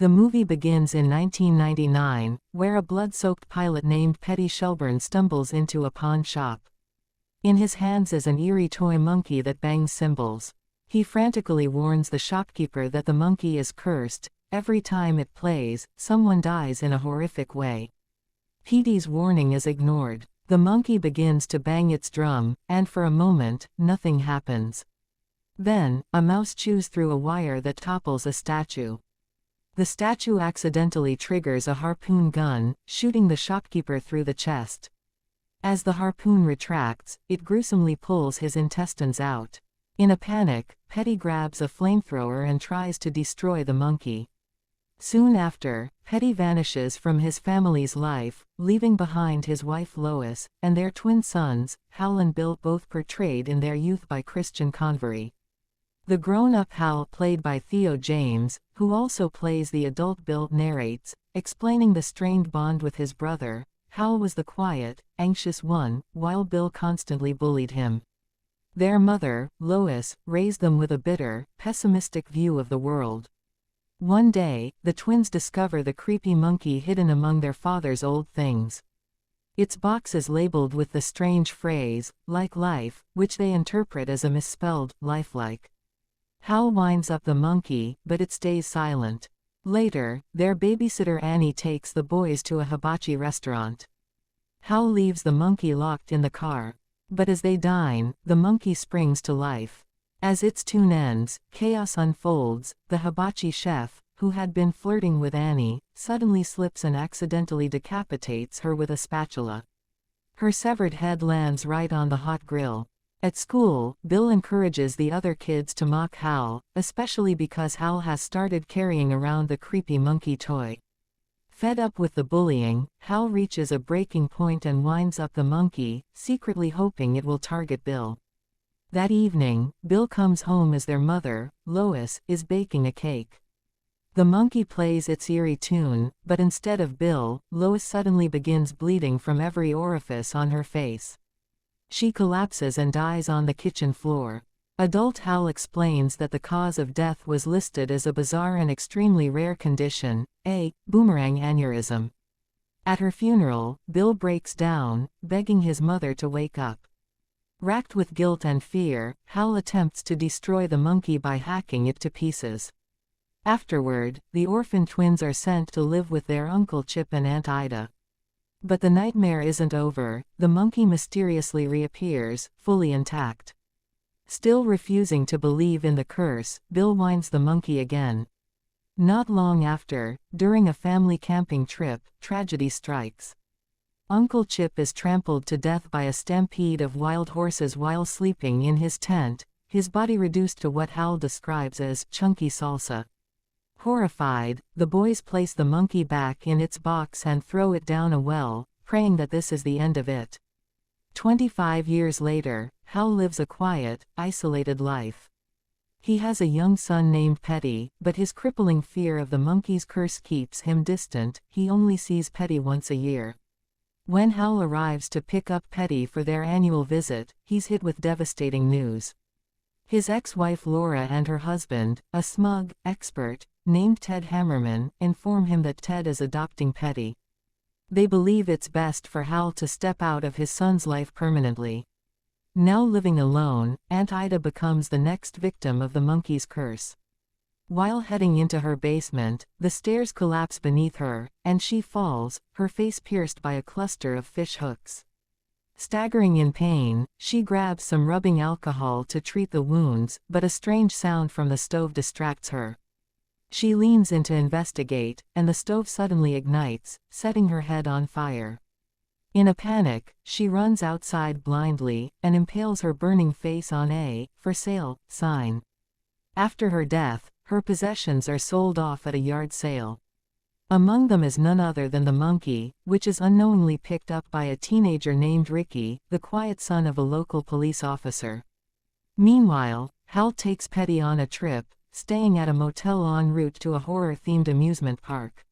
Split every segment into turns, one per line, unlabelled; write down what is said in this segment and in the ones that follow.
The movie begins in 1999, where a blood-soaked pilot named Petty Shelburne stumbles into a pawn shop. In his hands is an eerie toy monkey that bangs cymbals. He frantically warns the shopkeeper that the monkey is cursed. Every time it plays, someone dies in a horrific way. Petey's warning is ignored. The monkey begins to bang its drum, and for a moment, nothing happens. Then, a mouse chews through a wire that topples a statue. The statue accidentally triggers a harpoon gun, shooting the shopkeeper through the chest. As the harpoon retracts, it gruesomely pulls his intestines out. In a panic, Petty grabs a flamethrower and tries to destroy the monkey. Soon after, Petty vanishes from his family's life, leaving behind his wife Lois, and their twin sons, Hal and Bill, both portrayed in their youth by Christian Convery. The grown-up Hal, played by Theo James, who also plays the adult Bill, narrates, explaining the strained bond with his brother. Hal was the quiet, anxious one, while Bill constantly bullied him. Their mother, Lois, raised them with a bitter, pessimistic view of the world. One day, the twins discover the creepy monkey hidden among their father's old things. Its box is labeled with the strange phrase, "like life," which they interpret as a misspelled, lifelike. Hal winds up the monkey, but it stays silent. Later, their babysitter Annie takes the boys to a hibachi restaurant. Hal leaves the monkey locked in the car. But as they dine, the monkey springs to life. As its tune ends, chaos unfolds. The hibachi chef, who had been flirting with Annie, suddenly slips and accidentally decapitates her with a spatula. Her severed head lands right on the hot grill. At school, Bill encourages the other kids to mock Hal, especially because Hal has started carrying around the creepy monkey toy. Fed up with the bullying, Hal reaches a breaking point and winds up the monkey, secretly hoping it will target Bill. That evening, Bill comes home as their mother, Lois, is baking a cake. The monkey plays its eerie tune, but instead of Bill, Lois suddenly begins bleeding from every orifice on her face. She collapses and dies on the kitchen floor. Adult Hal explains that the cause of death was listed as a bizarre and extremely rare condition, a boomerang aneurysm. At her funeral, Bill breaks down, begging his mother to wake up. Racked with guilt and fear, Hal attempts to destroy the monkey by hacking it to pieces. Afterward, the orphan twins are sent to live with their Uncle Chip and Aunt Ida. But the nightmare isn't over. The monkey mysteriously reappears, fully intact. Still refusing to believe in the curse, Bill winds the monkey again. Not long after, during a family camping trip, tragedy strikes. Uncle Chip is trampled to death by a stampede of wild horses while sleeping in his tent, his body reduced to what Hal describes as chunky salsa. Horrified, the boys place the monkey back in its box and throw it down a well, praying that this is the end of it. 25 years later, Hal lives a quiet, isolated life. He has a young son named Petty, but his crippling fear of the monkey's curse keeps him distant. He only sees Petty once a year. When Hal arrives to pick up Petty for their annual visit, he's hit with devastating news. His ex-wife Laura and her husband, a smug, expert, named Ted Hammerman, inform him that Ted is adopting Petty. They believe it's best for Hal to step out of his son's life permanently. Now living alone, Aunt Ida becomes the next victim of the monkey's curse. While heading into her basement, the stairs collapse beneath her, and she falls, her face pierced by a cluster of fish hooks. Staggering in pain, she grabs some rubbing alcohol to treat the wounds, but a strange sound from the stove distracts her. She leans in to investigate, and the stove suddenly ignites, setting her head on fire. In a panic, she runs outside blindly, and impales her burning face on a "for sale" sign. After her death, her possessions are sold off at a yard sale. Among them is none other than the monkey, which is unknowingly picked up by a teenager named Ricky, the quiet son of a local police officer. Meanwhile, Hal takes Petty on a trip, staying at a motel en route to a horror-themed amusement park.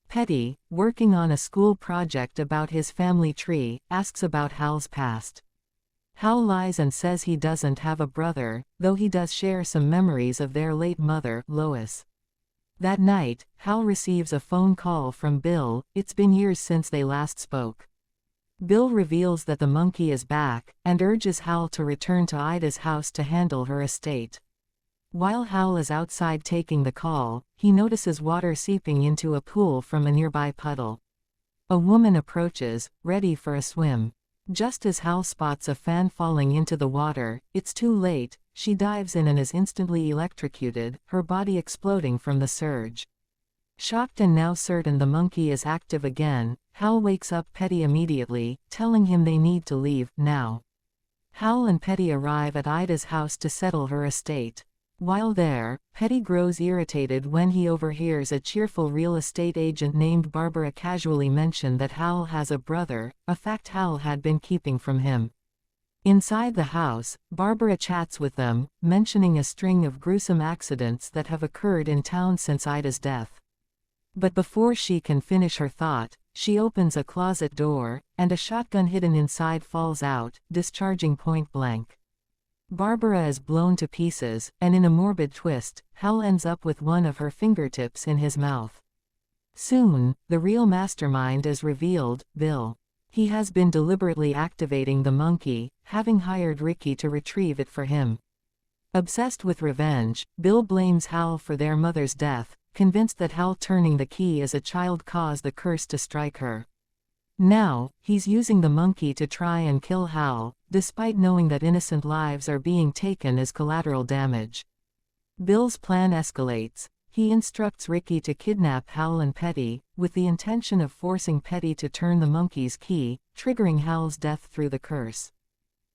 Petty, working on a school project about his family tree, asks about Hal's past. Hal lies and says he doesn't have a brother, though he does share some memories of their late mother, Lois. That night, Hal receives a phone call from Bill. It's been years since they last spoke. Bill reveals that the monkey is back, and urges Hal to return to Ida's house to handle her estate. While Hal is outside taking the call, he notices water seeping into a pool from a nearby puddle. A woman approaches, ready for a swim. Just as Hal spots a fan falling into the water, it's too late. She dives in and is instantly electrocuted, her body exploding from the surge. Shocked and now certain the monkey is active again, Hal wakes up Petty immediately, telling him they need to leave, now. Hal and Petty arrive at Ida's house to settle her estate. While there, Petty grows irritated when he overhears a cheerful real estate agent named Barbara casually mention that Hal has a brother, a fact Hal had been keeping from him. Inside the house, Barbara chats with them, mentioning a string of gruesome accidents that have occurred in town since Ida's death. But before she can finish her thought, she opens a closet door, and a shotgun hidden inside falls out, discharging point blank. Barbara is blown to pieces, and in a morbid twist, Hal ends up with one of her fingertips in his mouth. Soon, the real mastermind is revealed, Bill. He has been deliberately activating the monkey, having hired Ricky to retrieve it for him. Obsessed with revenge, Bill blames Hal for their mother's death, convinced that Hal turning the key as a child caused the curse to strike her. Now, he's using the monkey to try and kill Hal, despite knowing that innocent lives are being taken as collateral damage. Bill's plan escalates. He instructs Ricky to kidnap Hal and Petty, with the intention of forcing Petty to turn the monkey's key, triggering Hal's death through the curse.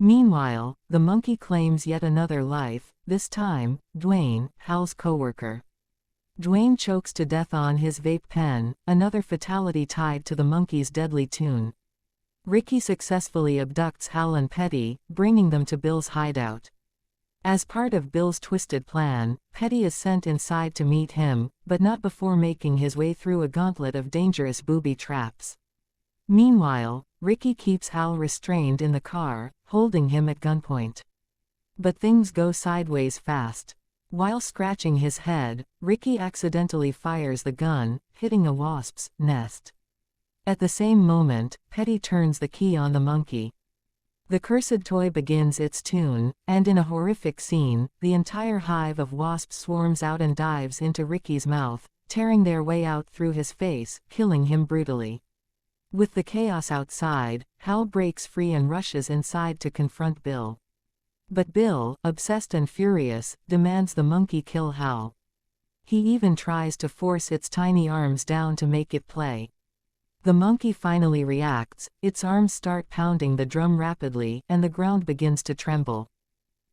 Meanwhile, the monkey claims yet another life, this time, Dwayne, Hal's coworker. Dwayne chokes to death on his vape pen, another fatality tied to the monkey's deadly tune. Ricky successfully abducts Hal and Petty, bringing them to Bill's hideout. As part of Bill's twisted plan, Petty is sent inside to meet him, but not before making his way through a gauntlet of dangerous booby traps. Meanwhile, Ricky keeps Hal restrained in the car, holding him at gunpoint. But things go sideways fast. While scratching his head, Ricky accidentally fires the gun, hitting a wasp's nest. At the same moment, Petty turns the key on the monkey. The cursed toy begins its tune, and in a horrific scene, the entire hive of wasps swarms out and dives into Ricky's mouth, tearing their way out through his face, killing him brutally. With the chaos outside, Hal breaks free and rushes inside to confront Bill. But Bill, obsessed and furious, demands the monkey kill Hal. He even tries to force its tiny arms down to make it play. The monkey finally reacts, its arms start pounding the drum rapidly, and the ground begins to tremble.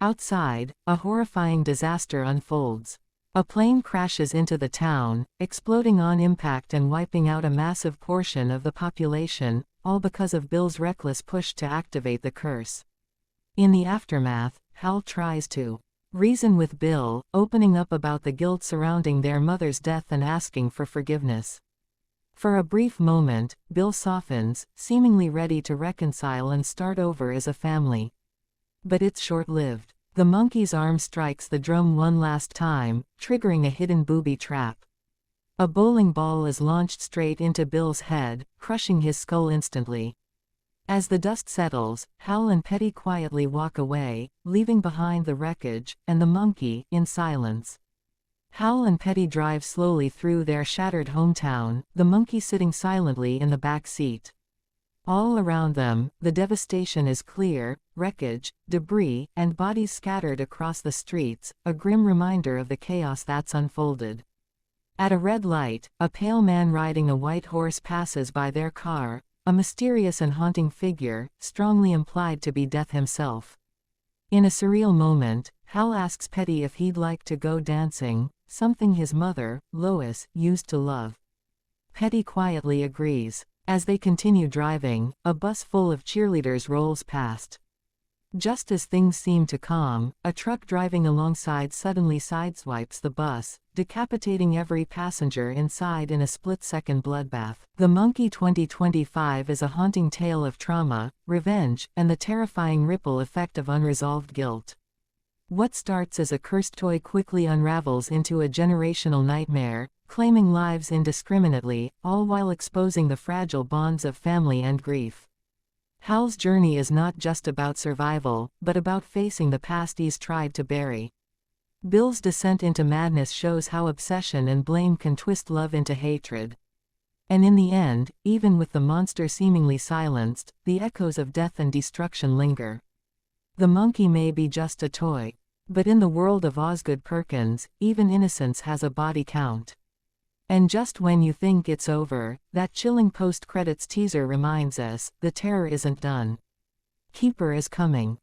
Outside, a horrifying disaster unfolds. A plane crashes into the town, exploding on impact and wiping out a massive portion of the population, all because of Bill's reckless push to activate the curse. In the aftermath, Hal tries to reason with Bill, opening up about the guilt surrounding their mother's death and asking for forgiveness. For a brief moment, Bill softens, seemingly ready to reconcile and start over as a family. But it's short-lived. The monkey's arm strikes the drum one last time, triggering a hidden booby trap. A bowling ball is launched straight into Bill's head, crushing his skull instantly. As the dust settles, Hal and Petty quietly walk away, leaving behind the wreckage, and the monkey, in silence. Hal and Petty drive slowly through their shattered hometown, the monkey sitting silently in the back seat. All around them, the devastation is clear: wreckage, debris, and bodies scattered across the streets, a grim reminder of the chaos that's unfolded. At a red light, a pale man riding a white horse passes by their car, a mysterious and haunting figure, strongly implied to be Death himself. In a surreal moment, Hal asks Petty if he'd like to go dancing, something his mother, Lois, used to love. Petty quietly agrees. As they continue driving, a bus full of cheerleaders rolls past. Just as things seem to calm, a truck driving alongside suddenly sideswipes the bus, decapitating every passenger inside in a split-second bloodbath. The Monkey 2025 is a haunting tale of trauma, revenge, and the terrifying ripple effect of unresolved guilt. What starts as a cursed toy quickly unravels into a generational nightmare, claiming lives indiscriminately, all while exposing the fragile bonds of family and grief. Hal's journey is not just about survival, but about facing the past he's tried to bury. Bill's descent into madness shows how obsession and blame can twist love into hatred. And in the end, even with the monster seemingly silenced, the echoes of death and destruction linger. The monkey may be just a toy, but in the world of Osgood Perkins, even innocence has a body count. And just when you think it's over, that chilling post-credits teaser reminds us, the terror isn't done. Keeper is coming.